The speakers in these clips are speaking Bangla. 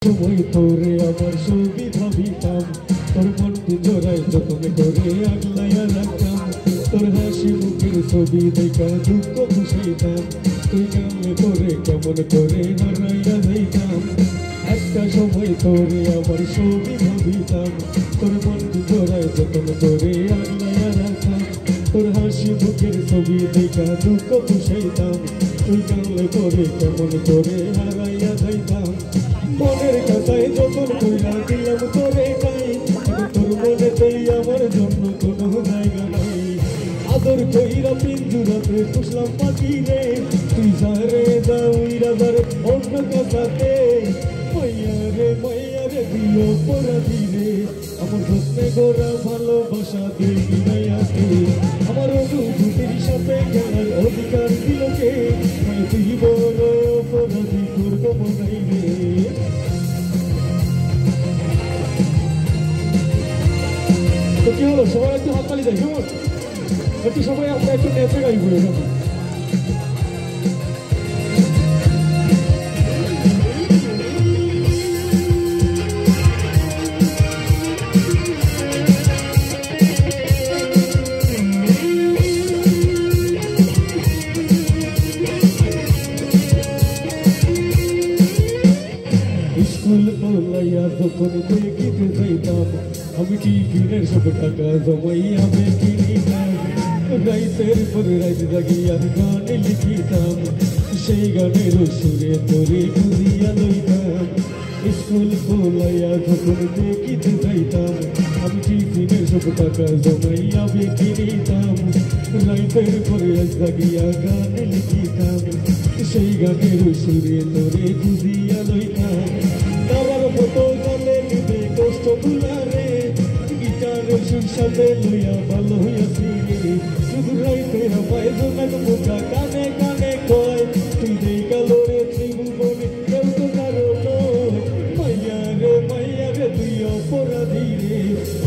সময় তোরে আমার ছবি ভাবিতাম তোর মনকে জোড়ায় যতন করে আগলাইয়া রাখতাম তোর হাসি মুখের ছবি দেখা দুঃখ খুশাইতাম তুই কেমন করে কেমন করে হারাইয়া যাইতাম একটা সময় তোরে আমার ছবি ভাবিতাম তোর মনকে জোড়ায় যতন করে আগলাইয়া রাখতাম তোর হাসি মুখের ছবি দেখা দুঃখ খুশাইতাম তুই কেমন করে কেমন করে হারাইয়া যাইতাম মনের কথায় যখন কইরা দিলাম তোরে গাই তোর মনেতেই আমার জন্য কোনো জায়গা নাই আদর কইরা পিঞ্জুরাতে পুষলাম পাখি রে তুই যারে দাউইরা যারে অন্য কথাতে মাইয়া রে দিও পরাধি রে আমার যত্নে গোরা ভালোবাসা দিবি নাইয়াকে আমার অনুভূতির সাথে খেলার অধিকার দিল কে তুই বড় অপরাধী তোর কমন নাই রে তো কি হলো সবাই একটু হাততালি দেয় কেমন একটু সবাই আমরা একটু নেচে গাইবো এরকম স্কুল পড়াইয়া যখন দেখিতে যাইতাম আমি টিফিনের সব টাকা জমাইয়া কিনিতাম রাইতের পর রাইত জাগিয়া গান লিখিতাম সেই গানের সুরে তোরে বুঝিয়া লইতাম স্কুল পড়াইয়া যখন দেখিতে যাইতাম আমি টিফিনের সব টাকা জমাইয়া কিনিতাম রাইতের পর রাইত জাগিয়া গান লিখিতাম সেই গানের সুরে তোরে বুঝিয়া লইতাম আমার মতো গানে নিবে কষ্ট ভুলারে গিটারের সুর সাথে লইয়া ভালো হইয়াছি শুধু রাইতে আমায় জোনাক মুখা কানে কানে কয় তুই দেই কালোরে ত্রিভুবনে কেউ তো কারো নয় মাইয়া রে তুই অপরাধী রে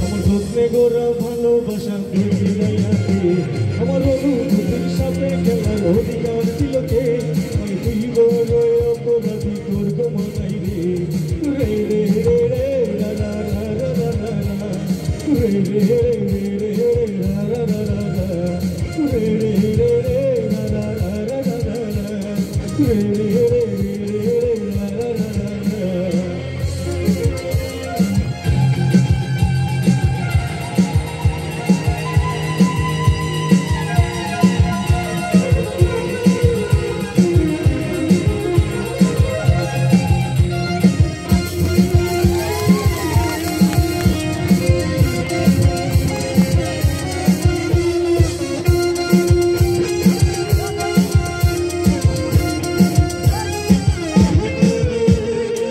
আমার যত্নে গোরা ভালোবাসা দিবি নাইয়াকে আমার অনুভূতির সাথে খেলার অধিকার ছিল কে তুই বড় অপরাধী তোর কমন নাই রে রে রে রে রে রা রা রা রা রা রা রে রে রে রে রে রা রা রা রা রে রে রে রে রা রা রা রা রা রে রে রে রে রা রা রা রা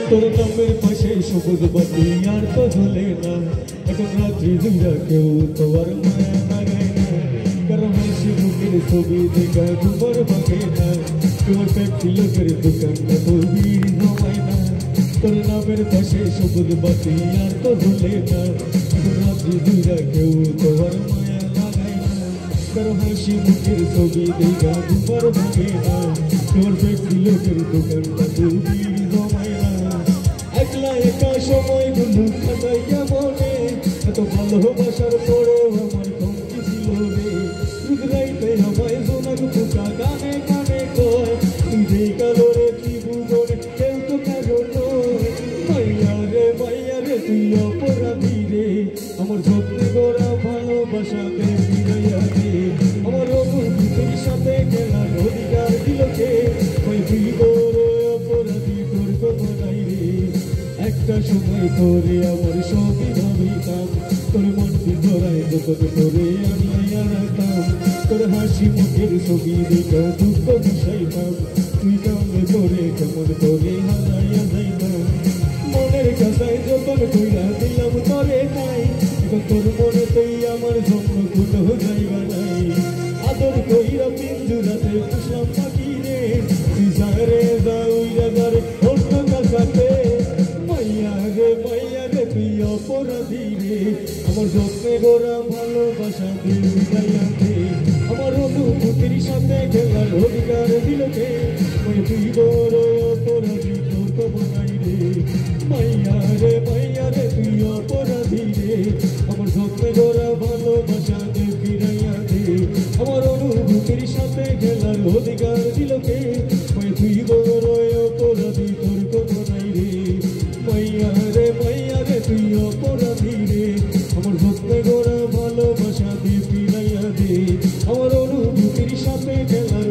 তোর নামের পাশে সবুজ বাতি আর তো ঝোলে না এখন রাত্রি দুইরা কেউ তো আর মায়া লাগায় না কারণ হাসি মুখের ছবি দেখা ঘুমার ভাগে না তোমার ফ্যাক্টরি লোকের দোকানটা তোর ভিড় জমায় না তোর নামের পাশে সবুজ বাতি আর তো ঝোলে না এখন রাত্রি দুইরা কেউ তো আর মায়া লাগায় না কারণ হাসি মুখের ছবি দেখা ঘুমার ভাগে না তোমার ফ্যাক্টরি লোকের দোকানটা তোর ভিড় জমায় না একলা একা সময়গুলো কাটাইয়া মনে এত ভালোবাসার পরেও আমার কমতি ছিল রে রাইতে আমায় জোনাক পোকা গানে গানে কয় তুই যেই কালোরে ত্রিভুবনে কেউ তো কারো নয় মাইয়া রে তুই অপরাধী রে আমার যত্নে গোরা ভালোবাসা দেবি নাইয়াকে আমার অনুভূতির সাথে খেলার অধিকার দিল কে তুই বড় অপরাধী তোর কমন নাই রে একটা সময় তোরে আমার সবই ভাবিতাম তোর মনকে জড়ায় যতন করে আগলাইয়া রাখতাম তোর হাসি মুখের ছবি দেখা দুঃখ মিশাইতাম তুই কেমন করে কেমন করে হারাইয়া যাইতাম মনের কাছায় যতন কইরা দিলাম তোরে নাই এখন তোর মনেতেই আমার জন্য কোনো জায়গা নাই আদর কইরা পিঞ্জুরাতে পুষলাম পাখি রে তুই যারে দাউইরা যারে অন্য কাছাতে মাইয়া রে তুই অপরাধী রে আমার যত্নে গোরা ভালোবাসা দিবি নাইয়াকে আমার অনুভূতির সাথে খেলার অধিকার দিল কে তুই বড় অপরাধী তোর কমন নাই রে মাইয়া রে তুই অপরাধী রে আমার স্বপ্নে গড়া ভালোবাসা দে ফিরাইয়া দে আমার অনুভূতির সাথে খেলার অধিকার দিল কে তুই বড় অপরাধী তোর কোনো নাই রে মাইয়া রে তুই অপরাধী রে আমার স্বপ্নে গড়া ভালোবাসা দে ফিরাইয়া দে আমার অনুভূতির সাথে খেলার